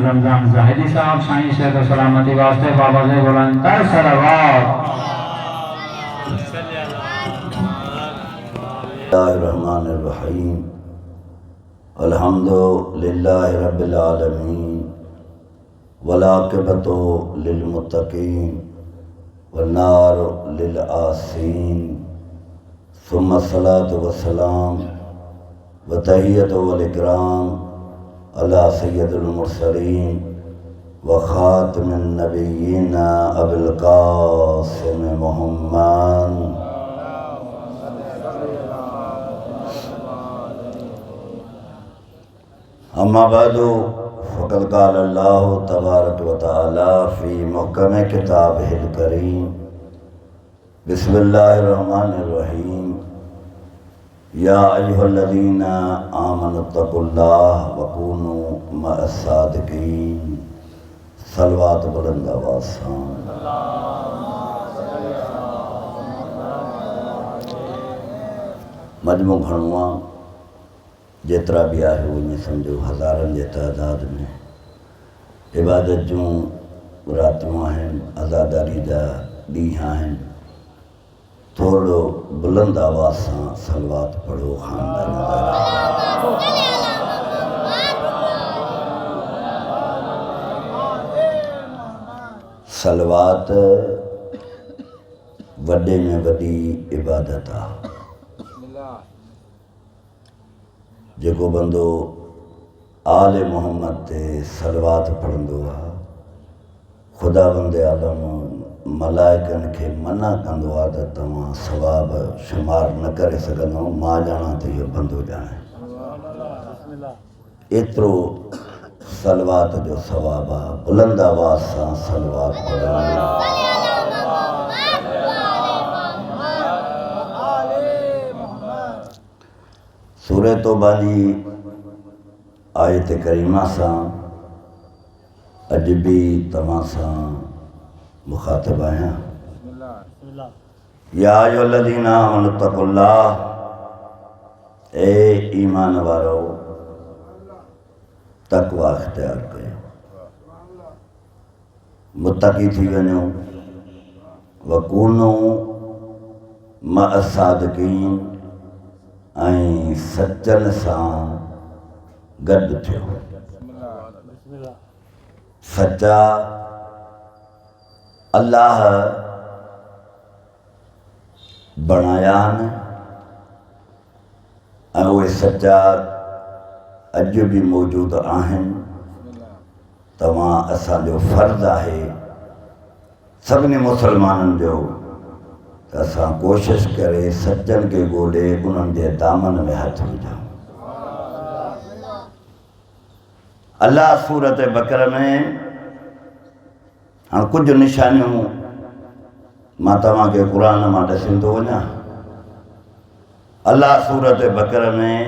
रमजान जाहिदी साहब साईं से तो सलामती वास्ते बाबा से बुलंदतर सलावत। बिस्मिल्लाहिर्रहमानिर्रहीम अल्हम्दुलिल्लाहि रब्बिल आलमीन वलाक़िबतु लिलमुत्तक़ीन वन्नारु लिल आसीन सुम्मा सलातु वस्सलाम व तहियतु वल इकराम अला सय्यदिल मुरसलीन व खातिमिन नबिय्यीन अबुल क़ासिम मुहम्मद। अम्मा बादु फ़क़द क़ाल अल्लाहु तबारक व तआला फ़ी मुहकम किताबिहिल करीम बिस्मिल्लाहिर्रहमानिर्रहीम या अय्युहल्लज़ीना आमनुत्तक़ुल्लाह व कूनू मअस्सादिक़ीन। सलवात बुलंद आवाज़ सां। मजमू घणो आहे, जेतिरा भी आहे उन समझो हज़ारनि जे तइदाद में इबादत जूं रातियूं आहिनि, आज़ादारी जा ॾींहं आहिनि। थोड़ो बुलंद आवाज़ सां सलवात पढ़ो ख़ानदान। सलवात वॾे में वॾी इबादत आहे। जेको बंदो आले मोहम्मद ते सलवात पढ़ंदो आहे, खुदावंद आलम मलाइकनि खे मना कंदो आहे त तव्हां सवाब शुमार न करे सघंदो। मां ॼाणा त इहो बंदो ॼाणे। एतिरो सलवात जो सवाब आहे। बुलंद आवाज़ सां सलवात पढ़ो। सूरह तौबा जी आयत करीमा सां अॼु बि तव्हां सां मुखातिब आहियां। या अय्युहल्लज़ीना आमनुत्तक़ुल्लाह, ए ईमान वारो तक़वा इख्तियार कयो, मुत्तक़ी थी वञो। व कूनू मअस्सादिक़ीन, ऐं सचनि सां गॾु थियो। सच्चा अल्लाह बणाया आहिनि ऐं उहे सच्चा अॼु बि मौजूदु आहिनि। तव्हां असांजो फ़र्ज़ु आहे सभिनी मुसलमाननि जो त असां कोशिशि करे सचनि खे ॻोल्हे उन्हनि जे दामन में हथ विझूं। अल्लाह सूरत बकर में हाणे कुझु निशानियूं मां तव्हांखे क़ुर मां ॾसींदो वञा। अल्लाह सूरत बकर में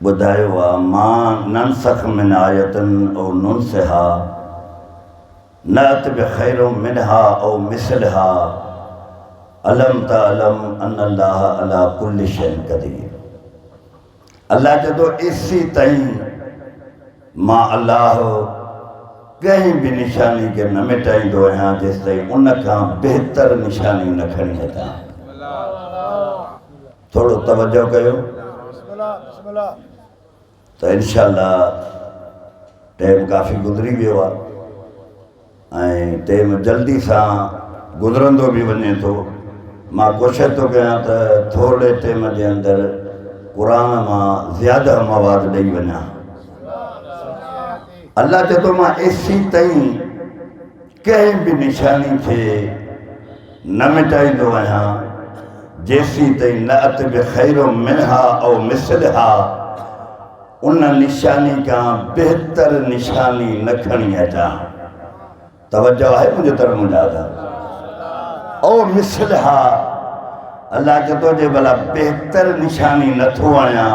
ॿुधायो आहे, मां नंसख़ मिन आयतन औ नुनसिहा नअत बिख़ैरिन मिनहा औ मिसलिहा अलम तअलम अन्नल्लाह अला कुल्लि शैइन क़दीर। अल्लाह चए थो, इसी ताईं मां अल्लाह कंहिं बि निशानी खे न मिटाईंदो आहियां जेसि ताईं उन खां बहितर निशानी न खणी अचां। थोरो तवजो कयो त इंशाअल्लाह टाइम काफ़ी गुज़री वियो आहे ऐं टाइम जल्दी सां गुज़रंदो बि वञे थो। मां कोशिशि थो कयां त थोरे टाइम जे अंदरि क़ुर मां ज़्यादा मवाद ॾेई वञा। अल्लाह चए थो, मां एसी ताईं कंहिं बि निशानी खे न मिटाईंदो आहियां जेसी ताईं नअत बिख़ैरिन मिनहा औ मिसलिहा उन निशानी खां बहितर निशानी न खणी अचां। तवज्जो आहे मुंहिंजे तरफ़ मुंहिंजा ओ मिसलिहा। अल्लाह चए थो, जे भला बहितर निशानी नथो आहियां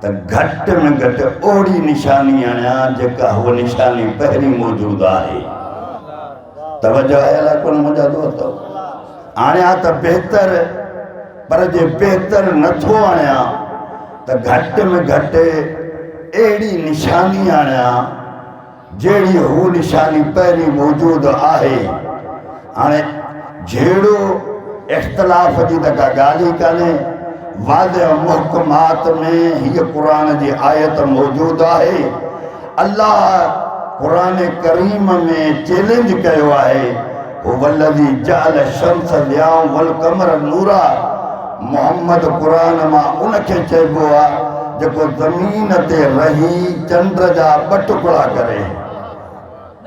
त घटि में घटि ओड़ी निशानी आहियां जेका उहा निशानी पहिरीं मौजूदु आहे। तवज्जो आहे अलाए कोन मुंहिंजा दोस्त। आणिया त बहितर, पर जे बहितर नथो आणियां त घटि में घटि अहिड़ी निशानी आणिया जहिड़ी हू निशानी पहिरीं मौजूदु आहे। हाणे जहिड़ो इख़्तिलाफ़ जी त का ॻाल्हि ई कान्हे, वाज़ह मुहकमात में हीअ क़ुरान जी आयत मौजूदु आहे। अल्लाह क़ुरान करीम में चैलेंज कयो आहे, वल्लज़ी जअल शम्स ज़ियाअ वल क़मर नूरा। मोहम्मद क़ुरान मां उनखे चइबो आहे जेको ज़मीन ते रही चंड जा ॿ टुकड़ा करे।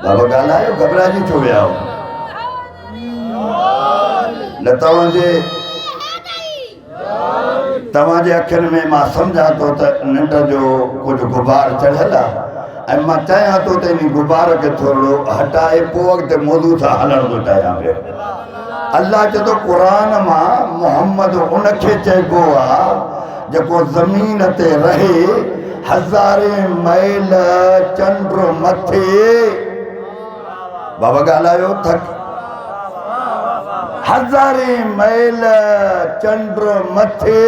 बाबा ॻाल्हायो, घबराइजी छो विया हो? न तव्हांजे अखियुनि में मां सम्झां थो त निंड जो कुझु गुबार चढ़ियल आहे, ऐं मां चाहियां थो त इन गुबार खे थोरो हटाए पोइ अॻिते मौज़ू सां हलण थो चाहियां पियो। अल्लाह चए थो क़ुरान मां मोहम्मद उनखे चइबो आहे जेको ज़मीन ते रहे हज़ारे मैल चंड मथे। बाबा ॻाल्हायो, थक हज़ारे मैल चंड मथे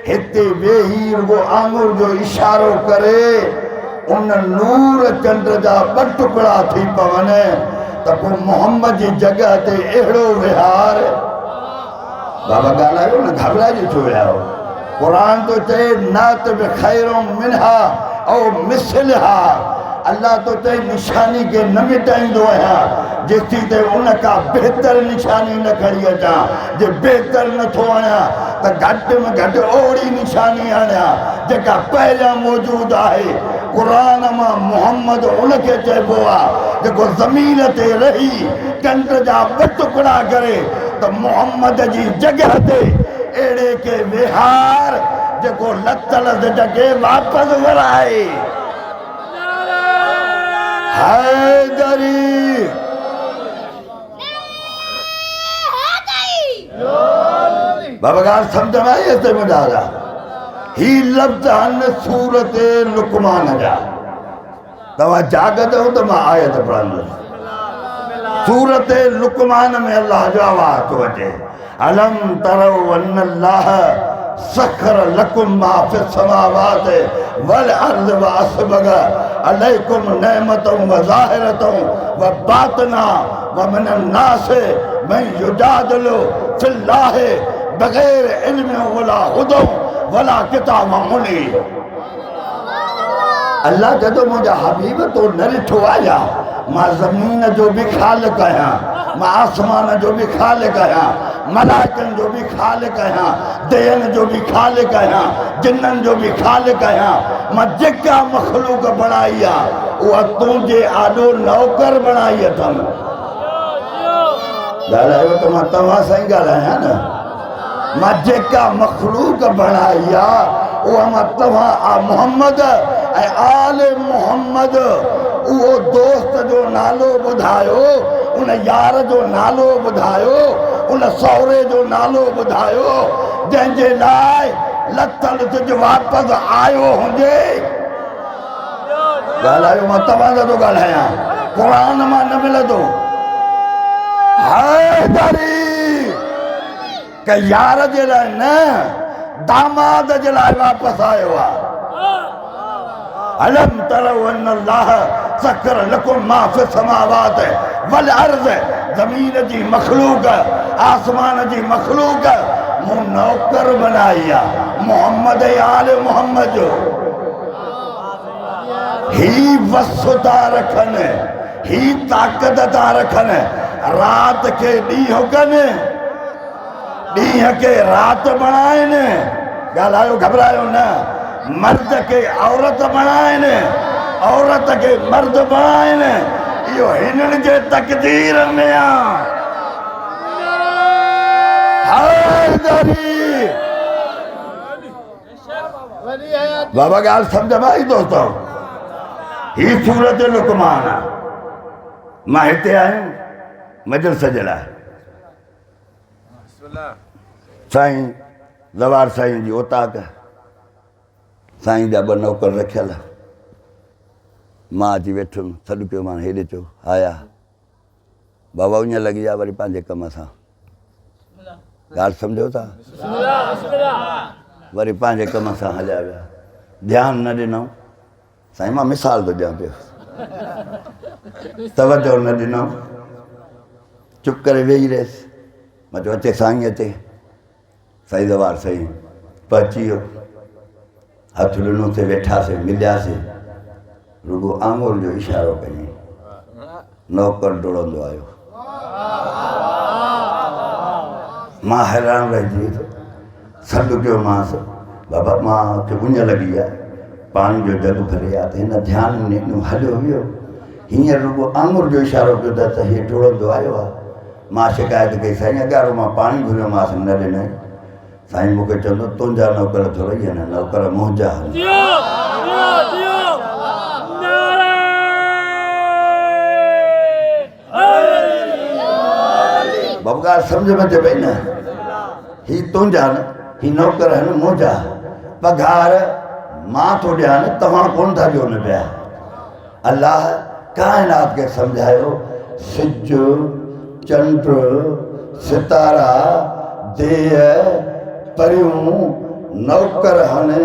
हिते वेही रुगो आंगुर जो इशारो करे उन नूर चंड जा ॿ टुकड़ा थी पवनि त पोइ मोहम्मद जी जॻह ते अहिड़ो विहार। बाबा ॻाल्हायो न, घबराइजी छो विया हो? क़ुरान तो चए नात बि ख़ैरो मिनहा औ मिसलहा। अल्लाह तो चए निशानी खे न मिटाईंदो आहियां जेसी ते उन खां बहितर निशानी न खणी अचां। जे बहितर नथो आहियां त घटि में घटि ओड़ी निशानी आणियां जेका पहिरियां मौजूदु आहे। क़ुरान मां मोहम्मद उनखे चइबो आहे जेको ज़मीन ते रही चंड जा ॿ टुकड़ा करे त मोहम्मद जी जॻह ते अहिड़े के विहार जेको लथल खे वापसि वराए। हैदरी बाबा ॻाल्हि सम्झ में आई अचे मुंहिंजा? ही लफ़्ज़ आहिनि सूरत लुक़मान जा। तव्हां जाॻंदव त मां आयत पढ़ंदुसि। सूरत लुक़मान में अल्लाह जो आवाज़ थो अचे, अलम तरौ अन्नल्लाह सखर लकुम मा फिस समावाति वल अर्ज़ व असबग अलैकुम नेमतुं व ज़ाहिरतुं व बातिना व मिनन नास मन युजादिलु फिल्लाहि बग़ैर इल्म वला हुदौ वला किताब मुनीर। अल्लाह जदो मुंहिंजा हबीब तो न ॾिठो आया, मां ज़मीन जो बि ख़ालिक़ आहियां, मां आसमान जो बि ख़ालिक़ आहियां, मलाइकनि जो बि ख़ालिक़ आहियां, दयनि जो बि ख़ालिक़ आहियां, जिन्ननि जो बि ख़ालिक़ आहियां। मां जेका मख़लूक बणाई आहे उहा तुंहिंजे आॾो नौकर बणाई अथमि। ॻाल्हायो त मां तव्हां सां ई ॻाल्हायां न। मां जेका मख़लूक बणाई आहे उहा मां तव्हां मोहम्मद ऐं आल मोहम्मद। उहो दोस्त जो नालो ॿुधायो, उन यार जो नालो ॿुधायो, उन सहुरे जो नालो ॿुधायो जंहिंजे लाइ लथल तुंहिंजो वापसि आयो हुजे। ॻाल्हायो, मां तव्हां सां थो ॻाल्हायां, क़ुरान मां न मिलंदो। हैदरी के यार जे लाइ न, दामाद जे लाइ वापसि आयो आहे। अलम तरौ अन्नल्लाह सखर लकुम मा फिस समावाति वल अर्ज़। ज़मीन जी मख़लूक, आसमान जी मख़लूक मूं नौकर बनाई आहे मोहम्मद आल मोहम्मद जो। ही वस था रखनि, ही ताक़त था रखनि, राति खे ॾींहुं कनि, ॾींहं खे राति बणाइनि। ॻाल्हायो, घबरायो न। मर्द के औरत बणाइनि, औरत के मर्द बणाइनि। इहो हिननि जे तक़दीर में आहे। हैदरी बाबा ॻाल्हि सम्झ में आई दोस्तों? ही सूरत लुक़मान आहे। मां हिते आयुमि मजलिस जे लाइ। साईं ज़वार साईं जी ओताक, साईं जा ॿ नौकर रखियल। मां अची वेठुमि, सॾु कयो, मां हेॾे चयो, आया बाबा उञ लॻी विया वरी पंहिंजे कम सां। ॻाल्हि सम्झो था? वरी पंहिंजे कम सां हलिया विया, ध्यानु न ॾिनऊं। साईं मां मिसाल थो ॾियां पियो तवजो न ॾिनो चुप करे वेही रहियसि मां चयो अचे साईं अचे साईं दरबार साईं पहुची वियो हथ ॾिनोसीं वेठासीं मिलियासीं रुगो आंगुर जो इशारो कयईं नौकर डोड़ंदो आयो मां हैरान रहिजी वियुसि सॾु कयो मांसि बाबा मां उञ लॻी आहे पाणी जो जग भरे आहे त हिन ध्यानु ॾिनो हलियो वियो हींअर रुगो आंगुर जो इशारो कयो त हीअ डोड़ंदो आयो आहे मां शिकायत कई साईं अॻारो मां पाणी घुरियोमांसि न ॾिनई साईं मूंखे चवंदो तुंहिंजा नौकर थोरा ई आहिनि नौकर मुंहिंजा बाबू ॻाल्हि सम्झ में अचे पई न ही तुंहिंजा न ही नौकर आहिनि मुंहिंजा पघार मां थो ॾियां न तव्हां कोन था ॾियो न पिया अलाह काइनात खे सम्झायो सिज चंड सितारा देह परियूं नौकर आहिनि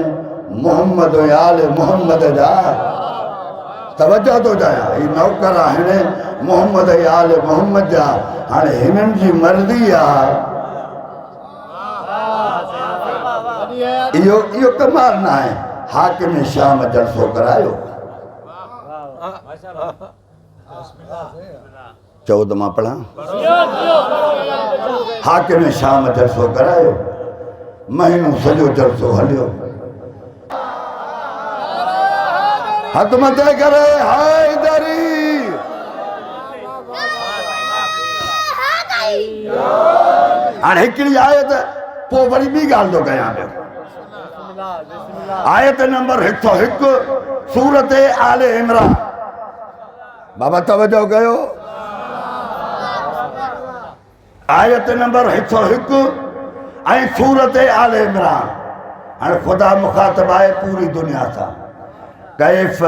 मोहम्मद आल मोहम्मद जा तवजो थो चाहियां ही नौकर आहिनि मोहम्मद आल मोहम्मद जा हाणे हिननि जी मर्ज़ी आहे इहो कमाल न आहे हाकिम शाम जलसो करायो चओ त मां पढ़ां हाकिम शाम जलसो करायो महीनो सॼो जलसो हलियो हथ मथे करे हैदरी हाणे हिकिड़ी आयत पोइ वरी ॿी ॻाल्हि थो कयां पियो आयत नंबर 101 सूरत आले इमरान बाबा तवजो कयो आयत नंबर 101 ऐं सूरत आले इमरान हाणे ख़ुदा मुखातब आहे पूरी दुनिया सां कैफ़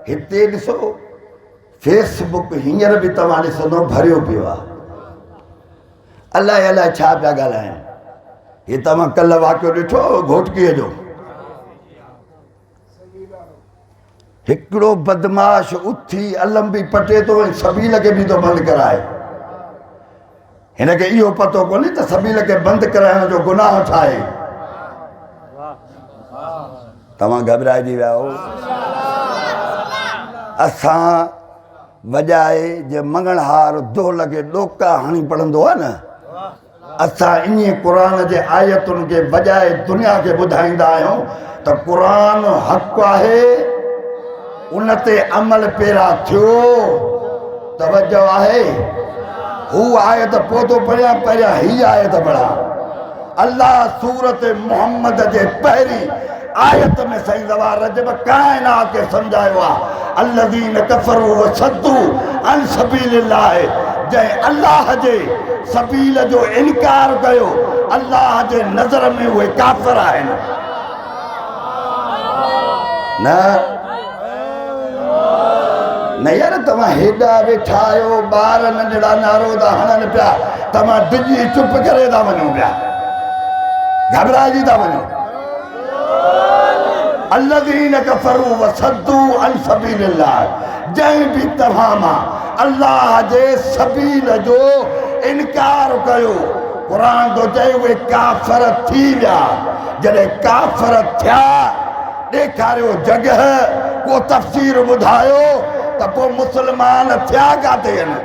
हिते ॾिसो फेसबुक हींअर बि तव्हां ॾिसंदो भरियो पियो आहे अलाए अलाए छा पिया ॻाल्हाइनि हे तव्हां कल्ह वाक़ियो ॾिठो घोटकीअ जो हिकिड़ो बदमाश उथी अलम बि पटे थो ऐं सबील खे बि थो बंदि कराए हिनखे इहो पतो कोन्हे त सबील खे बंदि कराइण जो गुनाह छा आहे तव्हां घबराइजी विया हो असां वॼाए जे मंगणहार दोल खे ॾोका हणी पढ़ंदो आहे न असां इन क़ुरान जे आयतुनि खे वॼाए दुनिया खे ॿुधाईंदा आहियूं त क़ुरान हक़ आहे उन ते अमल पहिरां थियो तवजो आहे हू आयत पोइ थो पढ़ियां पहिरियां हीअ आयत पढ़ां अल्लाह सूरत मोहम्मद जे पहिरीं आयत में सही दवा रजब काइनात खे सम्झायो आहे अल्लज़ीन कफ़रू व सद्दू अन सबीलिल्लाह जंहिं अल्लाह जे सबील जो इनकार कयो अल्लाह जे नज़र में उहे काफ़िर आहिनि न यार तव्हां हेॾा वेठा आहियो ॿार नंढड़ा नारो था हणनि पिया तव्हां डिॼी चुप करे था वञो पिया घबराइजी था वञो अल्लज़ीन कफ़रू व सद्दू अन सबीलिल्लाह जंहिं बि तव्हां मां अल्लाह जे सबील जो इनकार कयो क़ुरान थो चए उहे काफ़िर थी विया जॾहिं काफ़िर थिया ॾेखारियो जॻह को तफ़सीर ॿुधायो त पोइ मुस्लमान थिया किथे आहिनि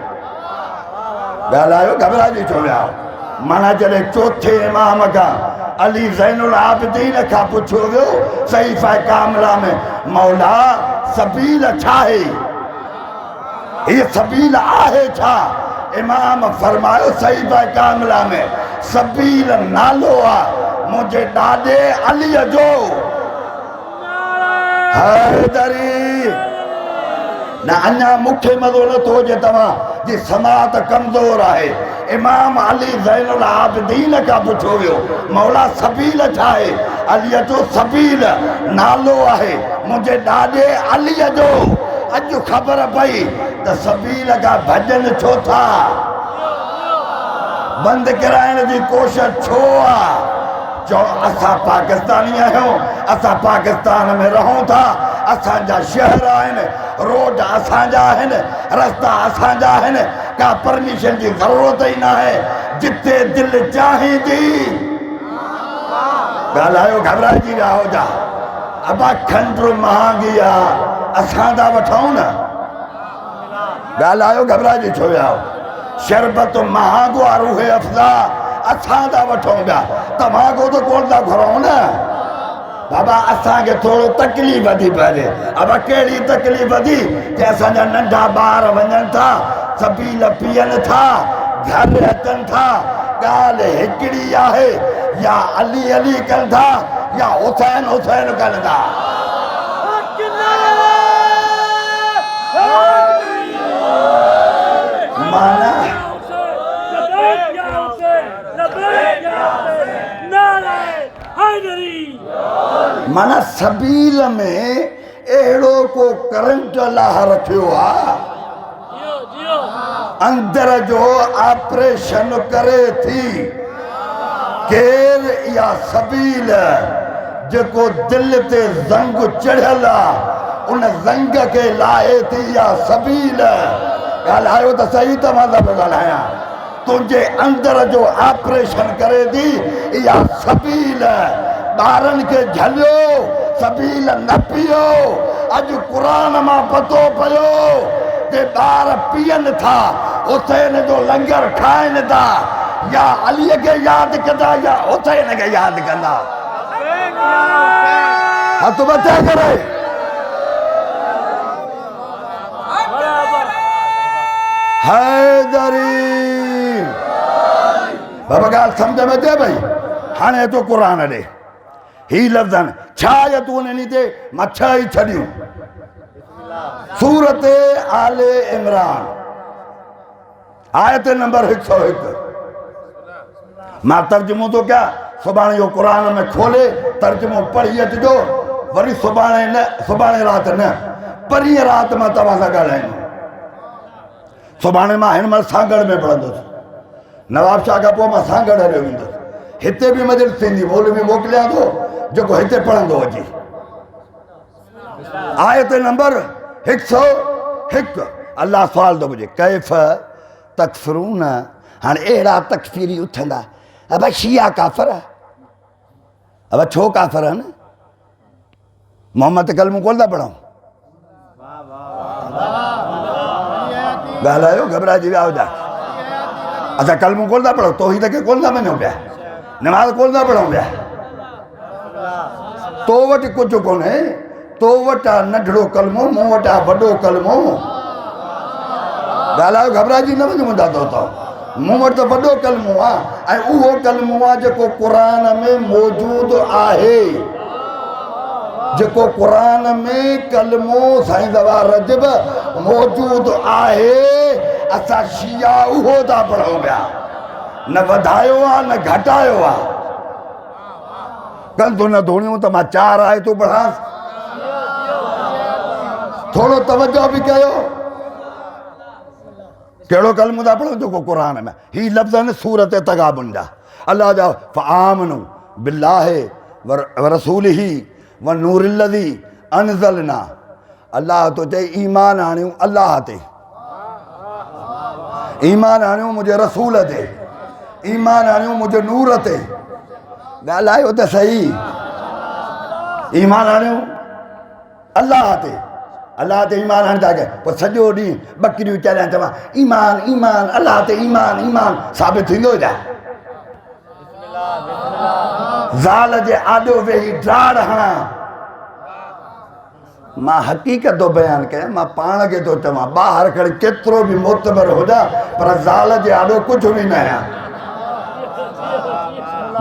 ॻाल्हायो घबराइजी छो विया माना जॾहिं चौथे इमाम खां अली ज़ैनुल आबिदीन खां पुछियो वियो सहीफ़ा कामिला में मौला सबील छा आहे हीअ सबील आहे छा इमाम फरमायो सहीफ़ा कामिला में सबील नालो आहे मुंहिंजे ॾाॾे अलीअ जो हैदरी न अञा मूंखे मज़ो नथो अचे तव्हां जी समात कमज़ोर आहे इमाम अली ज़ैनुल आबिदीन खां पुछियो वियो मौला सबील छा आहे अलीअ जो सबील नालो आहे मुंहिंजे ॾाॾे अलीअ जो अॼु ख़बर पई त सबील खां भॼन छो था बंदि कराइण जी कोशिशि छो आहे चओ असां पाकिस्तानी आहियूं असां पाकिस्तान में रहूं था असांजा शहर आहिनि, रोड असांजा आहिनि, रस्ता असांजा आहिनि, का परमिशन जी ज़रूरत ई न आहे। जिते दिलि चाहे थी ॻाल्हायो, घबराइजी विया हो जा। अबा खंडु महांगी आहे, असां था वठूं न। ॻाल्हायो, घबराइजी छो विया हो। शरबत महांगो आहे, रूहे अफ़ज़ा असां था वठूं पिया, तव्हां तो कोन था घुरूं न। बाबा असांखे थोरो तकलीफ़ थी पए। अब कहिड़ी तकलीफ़ थी कि असांजा नंढा ॿार वञनि था, सबील पीअनि था, घर अचनि था। ॻाल्हि हिकिड़ी आहे, या अली अली कनि था या हुसैन हुसैन कनि था। माना माना सबील में अहिड़ो को करंट अलाह रखियो आहे, अंदर जो ऑपरेशन करे थी। केर या सबील जेको दिल ते ज़ंग चढ़ियल आहे, उन ज़ंग के लाहे थी या सबील। ॻाल्हायो त सही, तव्हां सां पियो ॻाल्हायां। तुंहिंजे अंदर जो ऑपरेशन करे थी या सबील। ॿारनि खे झलियो, सबील न पियो। अॼु क़ुरान मां पतो पियो कि ॿार पीअनि था, हुसैन जो लंगर खाइनि था। या अलीअ खे यादि कंदा या हुसैन खे यादि कंदा। हथ मथे करे हैदरी। बाबा ॻाल्हि सम्झ में अचे भई? हाणे अचो क़ुरान ॾे। ही लफ़्ज़नि छा आयतूं उन्हनि ते मां छह ई छॾियूं। सूरत आले इमरान आयत नंबर 101। मां तर्जुमो तो क्या, सुभाणे इहो क़ुरान में खोले तर्जुमो पढ़ी अचिजो। वरी सुभाणे न, सुभाणे राति न, परीहं राति मां तव्हां सां ॻाल्हाईंदुमि। सुभाणे मां हिन महिल सांगड़ में पढ़ंदुसि, नवाब शाह खां पोइ मां सांगड़ हलियो वेंदुसि। हिते बि मजलिस थींदी, मौलवी मोकिलियां थो जेको हिते पढ़ंदो अची। आयत नंबर 101। अल्लाह सवाल थो पुछे, कैफ़ तकफ़ुरून। हाणे अहिड़ा तकफ़ीरी उथंदा, अब शिया काफ़िर, अब छो काफ़िर आहिनि? मोहम्मद कलमो कोन था पढ़ूं? ॻाल्हायो, घबराइजी विया हुजा। असां कलमो कोन था पढ़ूं, तौहीद खे कोन था मञूं पिया, नमाज़ कोन था पढ़ूं पिया। तो वटि कुझु कोन्हे, तो वटि आहे नंढड़ो कलमो, मूं वटि आहे वॾो कलमो। ॻाल्हायो, घबराइजी न वञो मुंहिंजा दोस्त। मूं वटि त वॾो कलमो आहे, ऐं उहो कलमो आहे जेको क़ुरान में मौजूदु आहे। जेको क़ुरान में कलमो साईं दवा रजब मौजूदु आहे, असां शिया उहो था पढ़ूं पिया। न वधायो आहे न घटायो आहे। कल तो न धोणियूं त मां 4 आयतूं पढ़ांसि। थोरो तवजो बि कयो। कहिड़ो कलमो था पढ़ो जेको क़ुरान में? ही लफ़्ज़ आहिनि सूरत तग़ाबुन जा। अल्लाह जा फ़आमनु बिल्लाहि व रसूलिही व नूरिल्लज़ी अनज़लना। अल्लाह तो चए ईमान आणियूं अल्लाह ते, ईमान आणियूं मुंहिंजे रसूल ते, ईमान आणियूं मुंहिंजे नूर ते। ॻाल्हायो त सही। ईमान आणियूं अल्लाह ते, अल्लाह ते ईमान आणींदा कयो। पोइ सॼो ॾींहुं ॿकरियूं चरियां चवां ईमान ईमान अल्लाह ते ईमान ईमान, साबित थींदो छा? ज़ाल जे आॾो वेही ड्राड़ हणां। मां हक़ीक़त थो बयानु कयां, मां पाण खे थो चवां, ॿाहिरि खणी केतिरो बि मोतबर हुजां, पर ज़ाल जे आॾो कुझु बि न आहियां।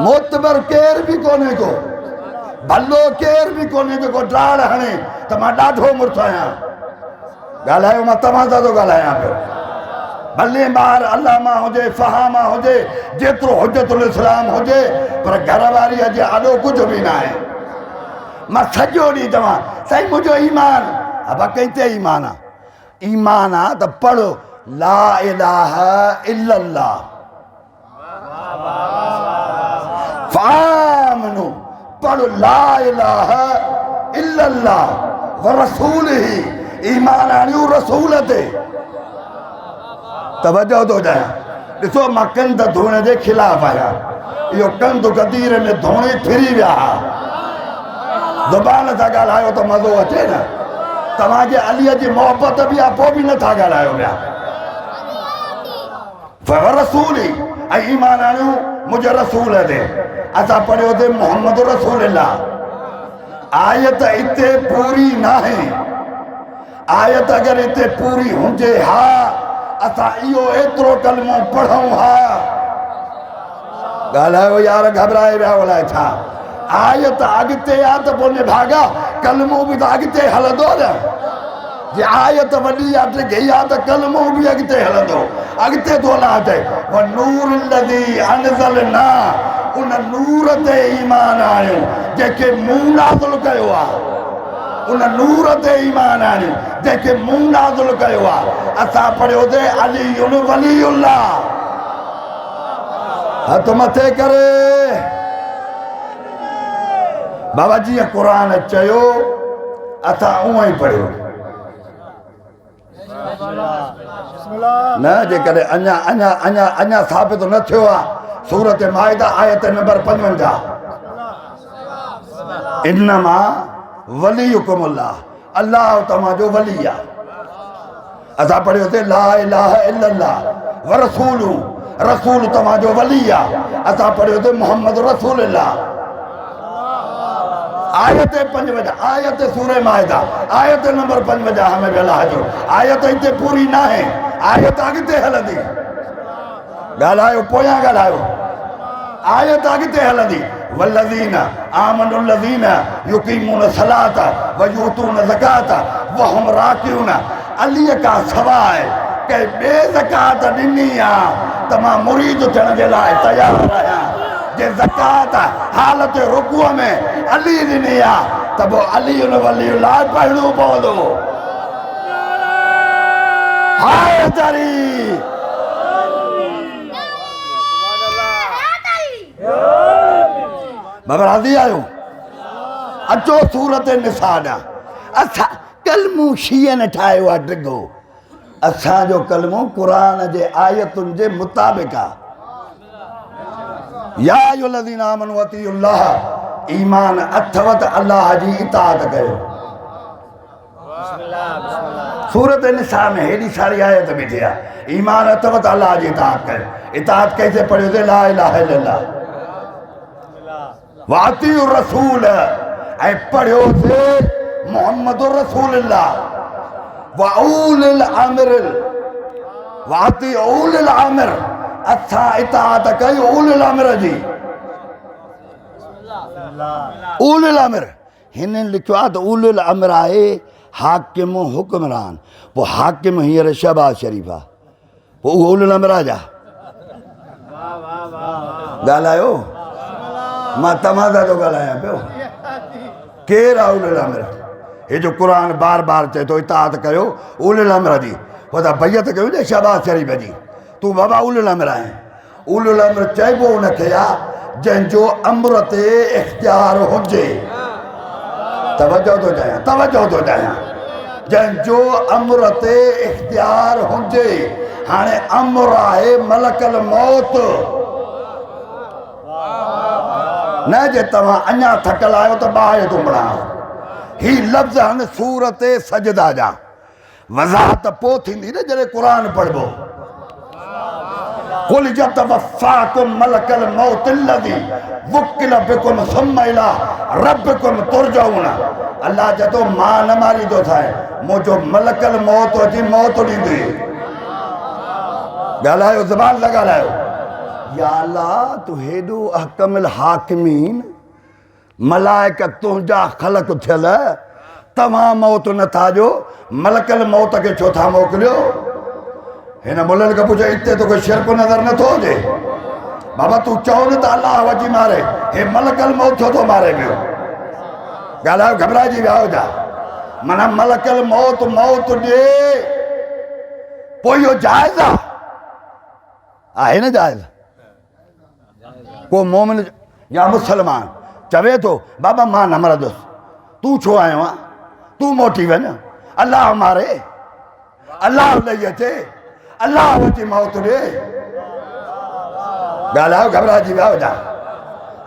मोतबर केर बि कोन्हे को, भलो केर बि कोन्हे जेको ड्राड़ हणे त मां ॾाढो मुर्ख आहियां। ॻाल्हायो, मां तव्हां सां थो ॻाल्हायां पियो। भले ॿार अलामा हुजे, फ़हामा हुजे, जेतिरो हुजतुल इस्लाम हुजे, पर घरवारीअ जे आॾो कुझु बि न आहे। मां सॼो ॾींहुं चवां साईं मुंहिंजो ईमान, अब कंहिं ते ईमान आहे? ईमान आहे त पढ़ो ला इलाहा इल्लल्लाह। फ़आमनु, पढ़ो ला इलाहा इल्लल्लाह। व रसूल ही ईमान आणियो रसूल ते तवज्जो तो ॾियां ॾिसो मां कंध धोइण जे ख़िलाफ़ आहियां इहो कंध गदीर में धोणे फिरी विया ज़ुबान सां ॻाल्हायो त मज़ो अचे न तव्हांजे अलीअ जी मोहबत बि आहे पोइ बि नथा ॻाल्हायो पिया रसूल ऐं ईमान आणियूं मुंहिंजे रसूल ते असां पढ़ियोसीं मोहम्मद रसूल आयत हिते पूरी नाहे आयत अगरि हिते पूरी हुजे हा असां इहो एतिरो कलमो पढ़ूं हा ॻाल्हायो यार घबराए विया अलाए छा आयत अॻिते आहे त पोइ निभागा कलमो बि त अॻिते हलंदो न जे आयत वॾी आहे टिघी आहे त कलमो बि अॻिते हलंदो अॻिते थो न अचे नूर लदी अनज़लना उन नूर ते ईमान आणियो जेके मूं नाज़िल कयो आहे उन नूर ते ईमान आणियो जेके मूं नाज़िल कयो आहे असां पढ़ियोसीं अली वलीउल्लाह हथ मथे करे बाबा जी क़ुरान चयो असां उहो ई पढ़ियो न जेकॾहिं अञा अञा अञा अञा साबित न थियो आहे सूरत माइदा आयत नंबर 55 इन्नमा वलीयुकुम अल्लाह तव्हांजो वली आहे असां पढ़ियोसीं ला इलाहा इल्लल्लाह व रसूलु रसूल तव्हांजो वली आहे असां पढ़ियोसीं मोहम्मद रसूल आयत 55 आयत सूरह माइदा आयत नंबर 55 में अल्लाह जो आयत हिते पूरी न आहे आयत अॻिते हलंदी ॻाल्हायो पोयां ॻाल्हायो आयत अॻिते हलंदी वल्लज़ीन आमनु लज़ीन युक़ीमून सलात व यूतून ज़कात व हुम राकिऊन अलीअ खां सवाइ कंहिं ॿिए ज़कात ॾिनी आहे त मां मुरीद थियण जे लाइ तयारु आहियां जे ज़कात हालत रुकुअ में अली ॾिनी आहे त पोइ अली उन वली लाइ पढ़णो पवंदो हाय दरी बाबा राज़ी आहियो अचो सूरत निसा ॾांहुं असां कलमो शीअ न ठाहियो आहे डिघो असांजो कलमो क़ुरान जे आयतुनि जे मुताबिक़ आहे या अय्युहल्लज़ीना आमनू अतीउल्लाह ईमान अथव त अल्लाह जी इताअत कयो सूरत निसा में हेॾी सारी आयत बीठी आहे ईमान अथव त अल्लाह जी इताअत कयो इताअत कैसे पढ़ियोसीं ला इलाहा इल्लल्लाह वातियु रसूल ऐं पढ़ियोसीं मोहम्मद रसूलुल्लाह व उलिल अम्र वाति उलिल अम्र असां इताअत कई उलिल अम्र जी उलिल अम्र हिननि लिखियो आहे त उलिल अम्र आहे हाकिम हुक्मरान पोइ हाकिम हींअर शहबाज़ शरीफ़ आहे पोइ उहो उलिल अम्र आहे जा ॻाल्हायो मां तव्हां सां थो ॻाल्हायां पियो केरु आहे उलिल अम्र हे जो क़ुरान बार बार चए थो इताअत कयो उलिल अम्र जी पोइ त बैयत कयूं न शहबाज़ शरीफ़ जी तूं बाबा उलिल अम्र आहीं उलिल अम्र चइबो हुनखे आहे जंहिंजो अम्र ते इख़्तियार हुजे तवजो थो चाहियां जंहिंजो अम्र ते इख़्तियार हुजे हाणे अम्र आहे मलकल मौत न जे तव्हां अञा थकल आहियो त ॿाहिरि थो पढ़ां ही लफ़्ज़ आहिनि सूरत सजदा जा वज़ाहत पोइ थींदी न जॾहिं क़ुरान पढ़बो कुल यतवफ़ाकुम मलकल मौत अल्लज़ी वुक्किल बिकुम सुम्मा इला रब्बिकुम तुरजऊन अल्लाह चए मां न मारींदो ठाहे मुंहिंजो मलकल मौत अची मौत ॾींदी ॻाल्हायो ज़बान सां ॻाल्हायो या अल्लाह तूं हेॾो अहकमिल हाकिमीन मलाइक तुंहिंजा ख़लक़ थियल तव्हां मौत नथा ॾियो मलकल मौत खे छो था मोकिलियो हिन मुलनि खां पुछो हिते तोखे शिरक नज़र नथो हुजे बाबा तूं चओ न त अलाह वठी मारे हे मलकल मौत छो थो मारे पियो ॻाल्हायो घबराइजी विया हुजा माना मलकल मौत मौत ॾे पोइ इहो जाइज़ आहे न जाइज़ को मोमिन या मुसलमान चवे थो बाबा मां न मरंदुसि तूं छो आयो आहे तू मोटी वे न अल्लाह मारे अल्लाह लई अचे अल्लाह अची मौत ॾे ॻाल्हायो घबराइजी विया हुजा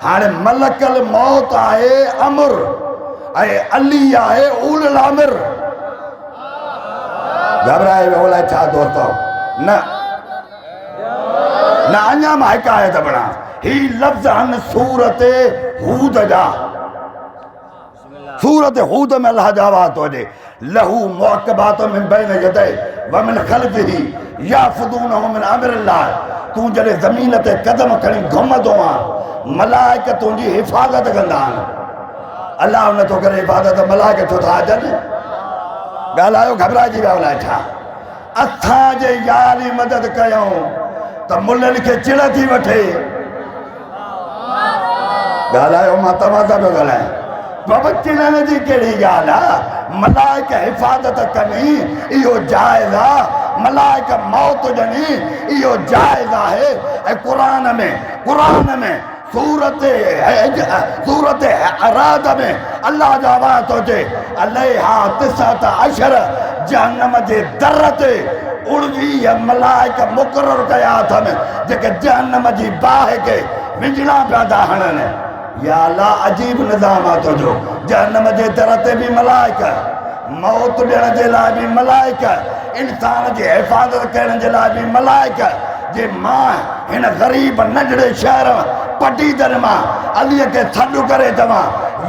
हाणे मलकल मौत आहे अमर ऐं अली आहे उल आमिर घबराए वियो अलाए छा दोस्तो न न अञा मां हिकु आयत पढ़ां ही लफ़्ज़ आहिनि सूरत हूद में अल्लाह जा आवाज़ थो अचे लहू मुअक़िबात मिन बैन यदैहि व मिन ख़ल्फ़िही याफ़ुज़ूनहु मिन अम्रिल्लाह तूं जॾहिं ज़मीन ते क़दम खणी घुमंदो आहीं मलाइक तुंहिंजी हिफ़ाज़त कंदा आहिनि अल्लाह नथो करे हिफ़ाज़त मलाइक छो था अचनि ॻाल्हायो घबराइजी विया अलाए छा असांजे यार जी मदद कयूं त मुल्हनि खे चिड़ थी वठे ॻाल्हायो मां तव्हां सां पियो ॻाल्हायां बाबा चिड़ण जी कहिड़ी ॻाल्हि आहे मलाइक हिफ़ाज़त कनी इहो जाइज़ आहे मलाइक मौत ॾिनी इहो जाइज़ आहे ऐं क़ुरान में सूरत अराद में अल्लाह जो आवाज़ थो अचे अलैहा तिसअत अशर जहन्नम जे दर ते 19 मलाइक मुक़ररु कया अथनि जेके जहन्नम जी बाहि खे विझड़ा पिया था हणनि या अल्लाह अजीब निज़ाम आहे तुंहिंजो जहन्नम जे दर ते बि मलाइक मौत ॾियण जे लाइ बि मलाइक इंसान जी हिफ़ाज़त करण जे लाइ बि मलाइक जे मां हिन ग़रीब नंढड़े शहर पटीदर मां अलीअ खे सॾु करे चवां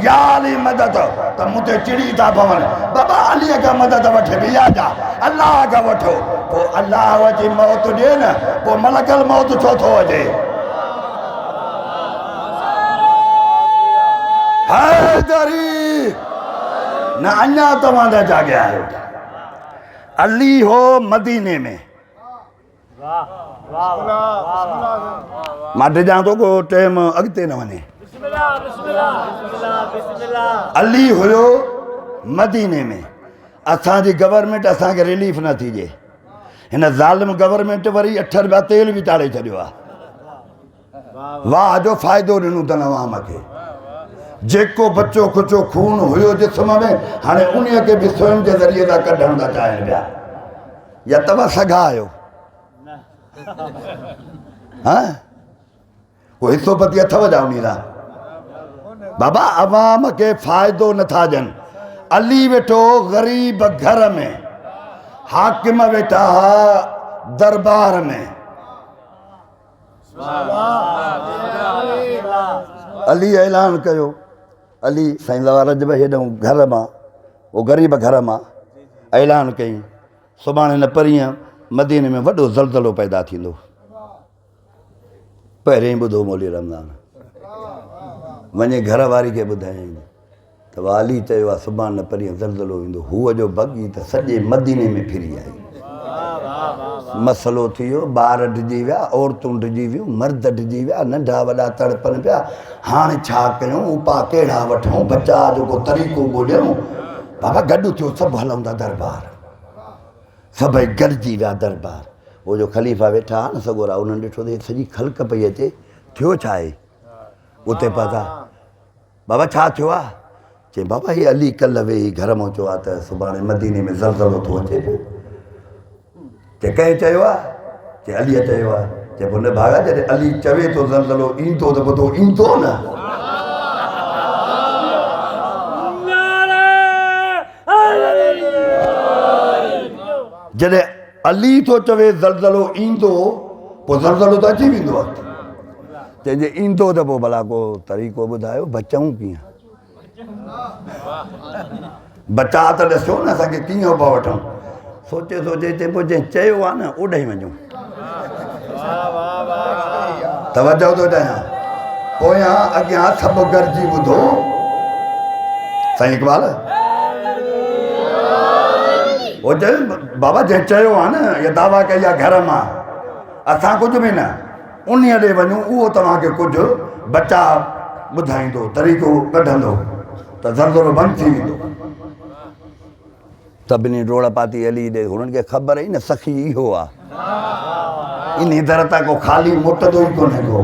या अली मदद त मूं ते चिड़ी था पवनि बाबा अलीअ खां मदद वठे बि या जा अल्लाह खां वठो पोइ अल्लाह अची मौत ॾिए न पोइ मलकल मौत छो थो अचे हैदरी न अञा तव्हां न जाॻिया आहियो अली हो मदीने में मां ॾिजां थो को टाइम अॻिते न वञे अली हुयो मदीने में असांजी गवर्नमेंट असांखे रिलीफ न थीजे हिन ज़ालिम गवर्नमेंट वरी 8 रुपया तेल बि चाढ़े छॾियो आहे वाह जो फ़ाइदो ॾिनो अथनि अवाम खे जेको बचो खुचो खून हुयो जिस्म में हाणे उन्हीअ खे बि स्वयं जे ज़रिए सां कढण था चाहिनि पिया या तव्हां सघा आहियो हा को हिसो पती अथव छा उन सां बाबा अवाम खे फ़ाइदो नथा ॾियनि अली वेठो ग़रीब घर में हाकिम वेठा दरबार में अली ऐलान कयो अली साईं रजब हेॾऊं घर मां उहो ग़रीब घर मां ऐलान कई सुभाणे न परीहं मदीने में वॾो ज़लज़लो पैदा थींदो पहिरें ॿुधो मौली रमज़ान वञे घर वारी खे ॿुधायईं त अली चयो आहे सुभाणे न परीहं ज़लज़लो ईंदो हूअ जो बगी त सॼे मदीने में फिरी आई मसइलो थी वियो ॿार डिॼी विया औरतूं डिॼी वियूं मर्द डिॼी विया नंढा वॾा तड़पनि पिया हाणे छा कयूं उपा कहिड़ा वठूं बचा जो को तरीक़ो ॻोल्हियूं बाबा गॾु थियो सभु हलूं था दरबार सभई गॾिजी विया दरबार वो जो ख़लीफ़ा वेठा न सगोरा उन्हनि ॾिठो त सॼी ख़ल्क पई अचे थियो छा आहे उते पता बाबा छा थियो आहे चई बाबा हीअ अली कल्ह वेही घर मां चयो आहे त सुभाणे मदीने में ज़लज़लो थो अचे पियो चई कंहिं चयो आहे चई अलीअ चयो आहे चई पोइ न भागा जॾहिं अली चवे थो ज़लज़लो ईंदो त पोइ तो ईंदो न जॾहिं अली थो चवे ज़लज़लो ईंदो पोइ ज़लज़लो त अची वेंदो आहे चइजे ईंदो त पोइ भला को तरीक़ो ॿुधायो बचूं कीअं बचा त ॾिसो न असांखे कीअं पिया वठूं सोचे सोचे चए पोइ जंहिं चयो आहे न ओॾाई वञूं तवजो थो ॾियां पोयां अॻियां सभु गॾिजी ॿुधो साईं इकबाल वो चयो बाबा जंहिं चयो आहे न इहा दावा कई आहे घर मां असां कुझु बि न उन ॾे वञूं उहो तव्हांखे कुझु बचा ॿुधाईंदो तरीक़ो कढंदो त ज़लज़लो बंदि थी वेंदो सभिनी रोड़ पाती अली ॾे हुननि खे ख़बर ई न सखी इहो आहे इन दर तां को ख़ाली मुटंदो ई कोन्हे को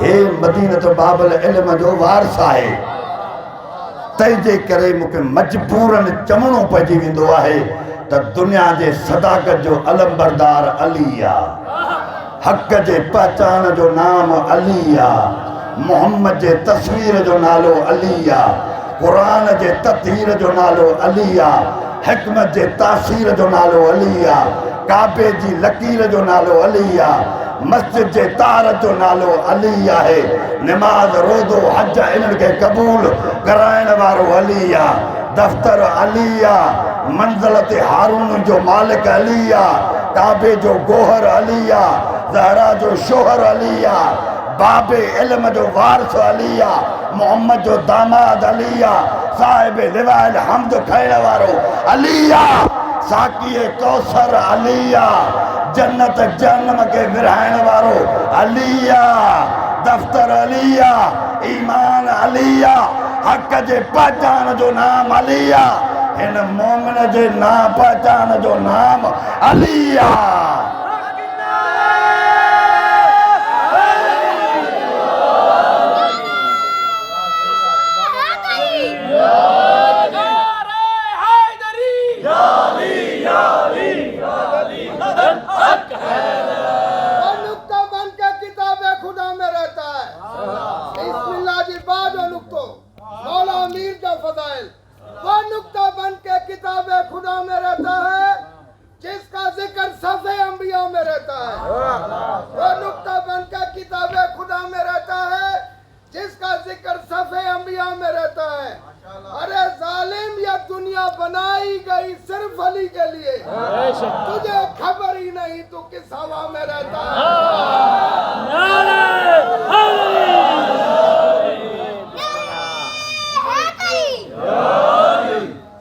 हे मदीनत बाबल इल्म जो वारिस आहे तंहिंजे करे मूंखे मजबूरन चवणो पइजी वेंदो आहे त दुनिया जे सदाकत जो अलमबरदार अली आहे, हक़ जे पहचान जो नाम अली आहे, मोहम्मद जे तस्वीर जो नालो अली आहे, क़ुरान जे ततीर जो नालो अली आहे, हिकमत जे तासीर जो नालो अली आहे, काबे जी लकीर जो नालो अली आहे, मस्जिद जे तार जो नालो अली आहे, नमाज रोज़ो हज इन्हनि खे क़बूल कराइण वारो अली आहे, दफ़्तर अली आहे, मंज़िल ते हारून जो मालिक अली आहे, काबे जो गोहर अली आहे, ज़हरा जो शोहर अली आहे, बाबे इल्म जो वारिस अली आहे, मोहम्मद जो दामाद अली आहे, साहिब लिवाइल हमद खैण वारो अली आहे, साक़ी कौसर अली आहे, जन्नत जहन्नम के विरहाइण वारो अली आहे, दफ़्तर अली आहे, ईमान अली आहे, हक़ जे पहचान जो नाम अली आहे, हिन मोमिन जे ना पहचान जो नाम अली आहे। खुदा में रहता है जिसका जिक्र सफ़े अंबिया में रहता है, वो नुक्ता बन के किताबे खुदा में रहता है जिसका जिक्र सफ़े अंबिया में रहता है। अरे जालिम, ये दुनिया बनाई गई सिर्फ अली के लिए, तुझे खबर ही नहीं तू किस हवा में रहता है।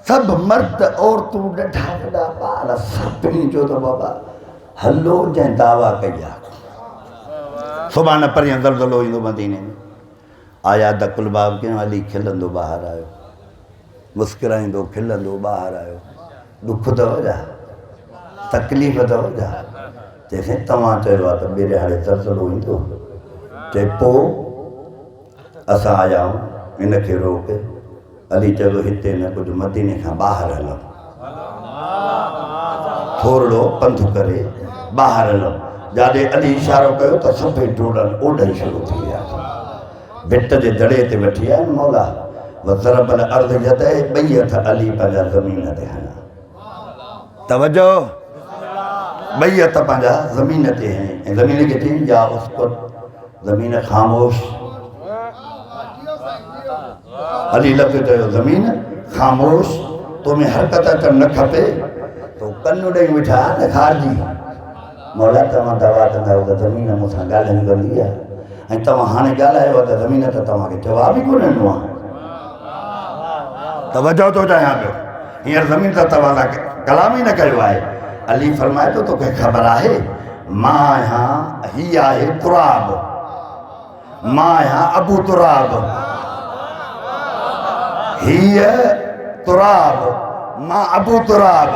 सब मर्द औरतूं ॾाढा वॾा ॿार सभिनी जो त बाबा हलो जंहिं दावा कई आहे। सुभाणे परीहं ज़लज़लो ईंदो मदीने में, आया दकुल बाब कीअं अली खिलंदो ॿाहिरि आयो, मुस्कुराईंदो खिलंदो ॿाहिरि आयो, दुख अथव छा, तकलीफ़ अथव छा? चइसि तव्हां चयो आहे त ॿेरे हाणे ज़लज़लो ईंदो, चए पोइ असां आया आहियूं हिनखे रोक। अली चयो हिते न कुझु मदीने खां ॿाहिरि हलो, थोरो पंधु करे ॿाहिरि हलो। जाॾे अली इशारो कयो त सभई डोड़नि ओॾनि शुरू थी विया, भिट जे दड़े ते वेठी आहिनि मौला, वज़रबल अर्ज़ यदे ॿई हथ अली पंहिंजा ज़मीन ते हणा। तवजो, ॿई हथ पंहिंजा ज़मीन ते हणी, ऐं ज़मीन खे चई या उसकुत, ज़मीन ख़ामोश। अली लफ़्ज़ चयो ज़मीन ख़ामोश, तो में हरकत अचणु न खपे, तो कन्नु ॾेई वेठा न खारिजी। मौला तव्हां दवा कंदा आहियो त ज़मीन मूंसां ॻाल्हाइणु कंदी आहे, ऐं तव्हां हाणे ॻाल्हायो त ज़मीन त तव्हांखे जवाब ई कोन ॾिनो आहे। तवजो थो चाहियां पियो, हींअर ज़मीन त तव्हां सां कलाम ई न कयो आहे। अली फरमाए थो तोखे ख़बर आहे मां आहियां, हीअ आहे तुराब, मां आहियां अबू तुराब, हीअ तुराब, मां अबू तुराब।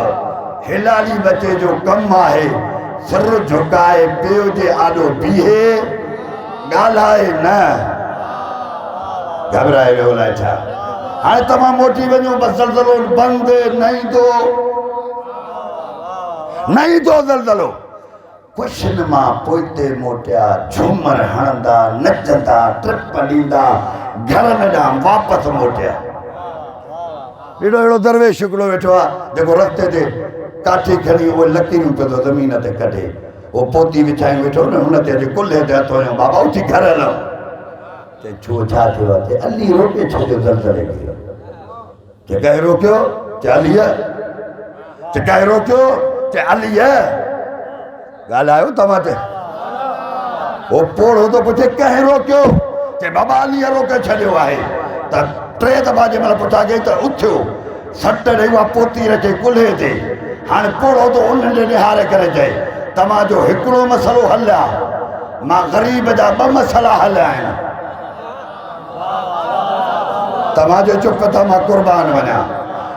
हिलाली बचे जो कमु आहे, सर झुकाए पियो जे आॾो बीहे, ॻाल्हाए न, घबराए वियो अलाए छा। हाणे तव्हां मोटी वञो, बसि ज़लज़लो बंदि न ईंदो, न ईंदो ज़लज़लो। कुझु मां पोइते मोटिया, झूमर हणंदा, नचंदा, ट्रिप ॾींदा, घर में ॾांहुं वापसि मोटिया। अहिड़ो अहिड़ो दरवेश हिकिड़ो वेठो आहे जेको रस्ते ते काठी खणी उहे लकीरूं पियो थो ज़मीन ते कढे, उहो पोती विछाई वेठो न, हुन ते अॼु कुल्हे ते हथो हणियो, बाबा उथी घर हलो। चए छो छा थियो आहे? चए अली रोके छॾियो ज़लज़ले खे। चए कंहिं रोकियो? चए अलीअ। चए कंहिं रोकियो? चए अलीअ। ॻाल्हायो तव्हां ते। उहो पोड़ो थो पुछे कंहिं रोकियो? चए बाबा अलीअ रोके छॾियो आहे। त टे दफ़ा जंहिं महिल पुठा कई त उथियो, सट ॾेई उहा पोती रखे कुल्हे ते। हाणे पोड़ो थो उन ॾे निहारे करे चए तव्हांजो हिकिड़ो मसइलो हल आहे, मां ग़रीब जा 2 मसइला हल आहिनि, तव्हांजो चुप त मां क़ुर्बान वञा।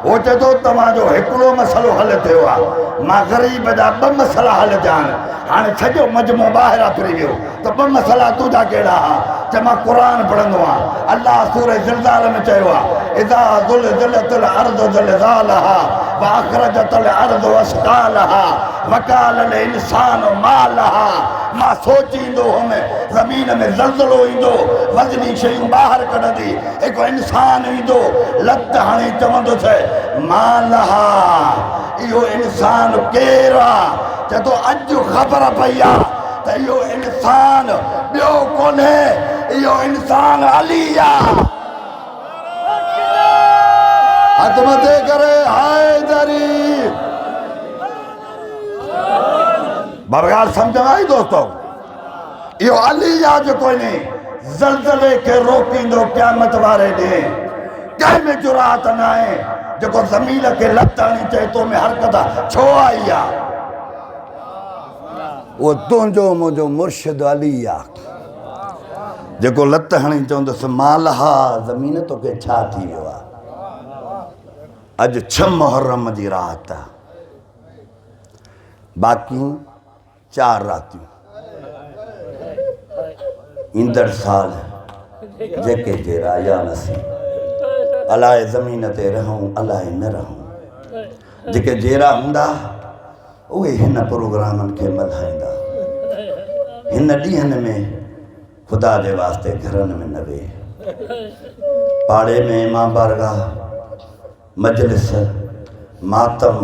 वो चए थो तव्हांजो हिकिड़ो मसइलो हल थियो आहे मां ग़रीब जा 2 मसइला हल थिया आहिनि हाणे सॼो मजमो ॿाहिरां फिरी वियो त 2 मसइला तुंहिंजा कहिड़ा हा चए मां क़ुर पढ़ंदो आहियां अलाह सूरह ज़िलज़ाल में चयो आहे इज़ा ज़ुलज़िलतिल अर्ज़ु ज़िलज़ालहा व अख़रजतिल अर्ज़ु असक़ालहा व क़ालल इंसानु मा लहा मां सोचींदो हुउमि ज़मीन में ज़लज़लो ईंदो वज़नी शयूं ॿाहिरि कढंदी हिकु इंसानु ईंदो लत हणी चवंदुसि मा लहा इहो इंसानु केरु आहे चए थो अॼु ख़बर पई आहे त इहो इंसानु ॿियो कोन्हे इहो इंसानु अली आहे हथ मथे करे हैदरी बरगार समझ में आई दोस्तों इहो अली आहे जेको इन ज़लज़ले खे रोकींदो क़यामत वारे ॾींहुं कंहिं में जुरात न आहे जेको ज़मीन खे लत हणी चए तो में हरकत छो आई आहे वो तुंहिंजो मुंहिंजो मुर्शिद अली आहे जेको लत हणी चवंदुसि मालहा ज़मीन तोखे छा थी वियो आहे अॼु 6 मुहर्रम जी रात आहे बाक़ी 4 रातियूं ईंदड़ साल जेके जहिड़ा या नसीब अलाए ज़मीन ते रहूं अलाए न रहूं जेके जहिड़ा हूंदा उहे हिन प्रोग्रामनि खे मल्हाईंदा हिन ॾींहंनि में ख़ुदा जे वास्ते घरनि में न वेह पाड़े में इमाम बारगाह मजलिस मातम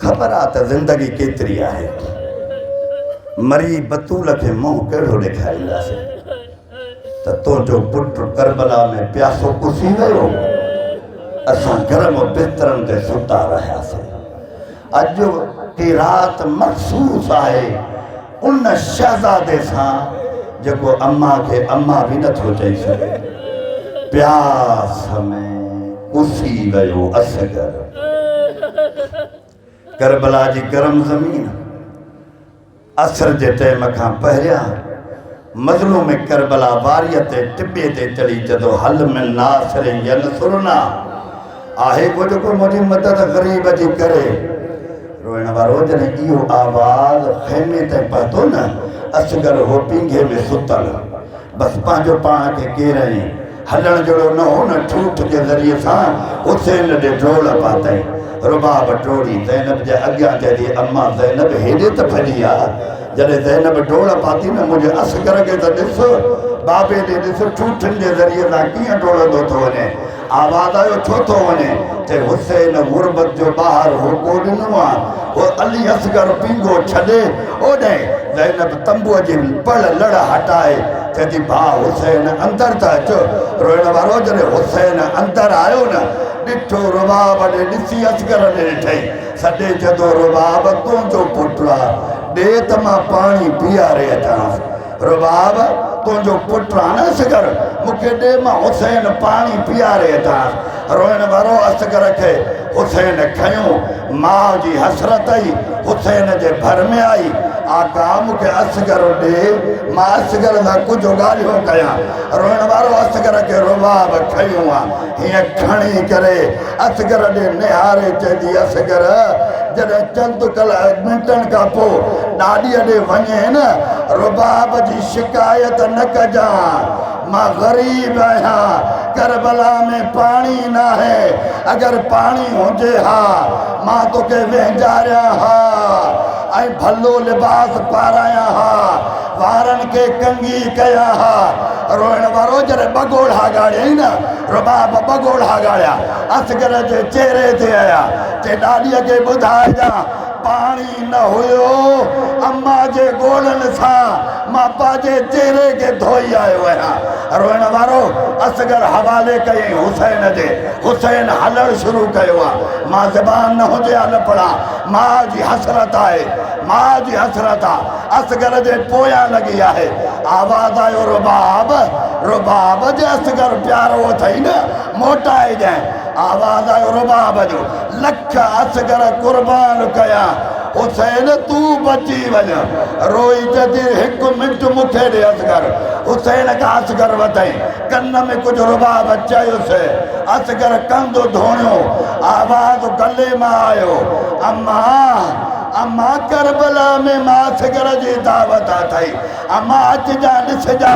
ख़बर आहे त ज़िंदगी केतिरी आहे मरी बतूल खे मुंहुं कहिड़ो ॾेखारींदासीं त तुंहिंजो पुटु करबला में प्यासो पुसी वियो असां गरम बिस्तरनि ते सुता रहियासीं अॼु की राति मखसूस आहे उन शहज़ादे सां जेको अम्मा खे अम्मा बि नथो चई सघे प्यास में पुसी वियो असगर करबला जी गरम ज़मीन असर जे टाइम खां पहिरियां मज़लूम करबला वारीअ ते टिॿे ते चढ़ी जदो हल में नासिर यनसुरना आहे को जेको मुंहिंजी मदद ग़रीब जी करे रोइण वारो जॾहिं इहो आवाज़ ख़ैमे ते पहुतो न असगर हो पींघे में सुतल बसि पंहिंजो पाण खे केरई हलण जहिड़ो न हो न ठूठ जे ज़रिए सां हुसैन ॾे ढोल पातई रुबाब टोड़ी ज़ैनब जे अॻियां चई अम्मा ज़ैनब हेॾे त भॼी आहे जॾहिं ज़ैनब ढोल पाती न मुंहिंजे असगर खे त ॾिस बाबे ॾे ॾिस ठूठनि जे ज़रिए सां कीअं ढोलंदो थो वञे आवाज़ आयो छो थो वञे चए हुसैन गुरबत जो ॿाहिरि होको ॾिनो आहे उहो अली असगर पींघो छॾे ओॾे ज़ैनब तंबूअ जी पड़ लड़ हटाए चए थी भाउ हुसैन अंदरि त अचो रोइण वारो जॾहिं हुसैन अंदरि आयो न ॾिठो रुबाब ॾे ॾिसी असगर ॾे ॾिठई सॾे जदो रुबाब तुंहिंजो पुटु आहे ॾे त मां पाणी पीआरे अचांसि रुबाब तुंहिंजो पुटु आहे न असगर मूंखे ॾे मां हुसैन पाणी पीआरे अचांसि रोइण वारो असगर खे हुसैन खयूं माउ जी हसरत आई हुसैन जे भर में आई आका मूंखे असगर ॾे मां असगर सां कुझु ॻाल्हियूं कयां रोइण वारो असगर खे रुबाब खयूं आहे हीअं खणी करे असगर ॾे निहारे चइजी असगर जॾहिं चंद मिंटनि खां पोइ ॾाॾीअ ॾे वञे न रुबाब जी शिकायत न कजांइ मां ग़रीब आहियां करबला में पाणी न आहे अगर पाणी हुजे हा मां तोखे वेंजारिया हा ऐं भलो लिबास पाराया हा वारनि खे कंगी कया हा रोइण वारो जॾहिं बगोड़ा गाड़ियई न रुबाब बगोड़ा गाड़िया असगर जे चेहरे ते आया ते ॾाॾीअ खे ॿुधाइजां पाणी न हुयो अम्मा जे गोड़नि सां मां पंहिंजे चेहरे खे धोई आयो आहियां रोइण वारो असगर हवाले कयईं हुसैन जे हुसैन हलणु शुरू कयो आहे मां ज़बान न हुजे हा न पढ़ा मां जी हसरत आहे मां जी हसरत आहे असगर जे पोयां लॻी आहे आवाज़ आयो रुबाब रुबाब जे असगर प्यारो अथई न मोटाए ॼाए आवाज़ आयो रुबाब जो लख असगर कुर्बान कया हुसैन तू बची वञ रोई जदी 1 मिंट मूंखे ॾे असगर हुसैन का असगर वतई कन्न में कुछ रुबाब अचायो से असगर कंधो धोयो आवाज गले में आयो अम्मा अम्मा करबला में मां असगर जी दावत थई अम्मा अच जा ॾिस जा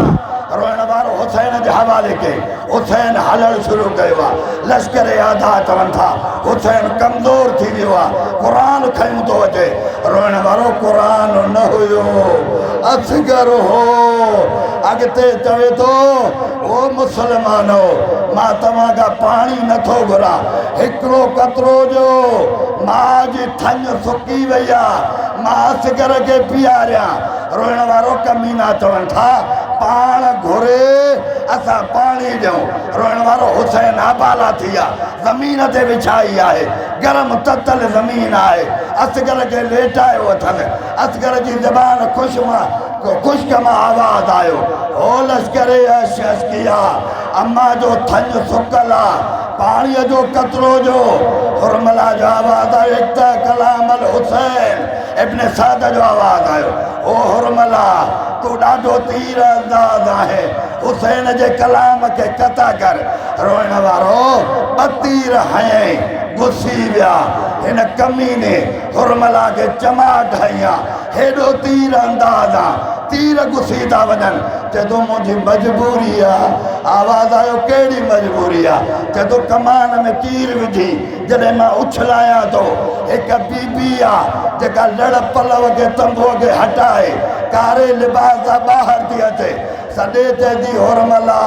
रोइण वारो हुसैन जे हवाले के हुसैन हलण शुरू कयो आहे लश्कर आधा चवनि था हुसैन कमज़ोर थी वियो आहे क़ुरान खयूं थो अचे रोइण वारो क़ुरान न हुयो असगर हो अॻिते चवे थो ओ मुसलमानो मां तव्हां खां पाणी नथो घुरां हिकिड़ो कतरो जो मां जी ठन सुकी वई आहे मां असगर खे पीआरियां रोइण वारो कमीना चवनि था पाण घुरे असां पाणी ॾियूं रोइण वारो हुसैन आबाला थी आहे ज़मीन ते विछाई आहे गरम ततल ज़मीन आहे असगर खे लेटायो अथनि असगर जी ज़बान खुश्क मां आवाज़ आयो ओ लश्कर अशकिया अम्मा जो थन सुकल आहे पाणीअ जो कतरो जो हुरमला जो आवाज़ आयो इक्ता कलाम अल हुसैन इब्न साद जो आवाज़ आयो ओ हुरमला तू ॾाढो तीर अंदाज़ आहे हुसैन जे कलाम खे कता कर रोइण वारो ॿ तीर हयईं घुसी विया हिन कमीने हुरमला खे चमाट हईं हेॾो तीर अंदाज़ आहे तीर घुसी था वञनि चए थो मुंहिंजी मजबूरी आहे आवाज़ आयो कहिड़ी मजबूरी आहे चए थो कमान में तीर विझी जॾहिं मां उछलायां थो हिकु बीबी आहे जेका लड़ पलव खे तंबूअ खे हटाए कारे लिबास सां ॿाहिरि थी अचे सॾे चए थी हुरमला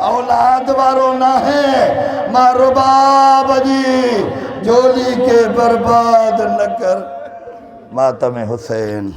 औलाद वारो न है मां रुबाब जी झोली खे बर्बाद न कर मातम हुसैन।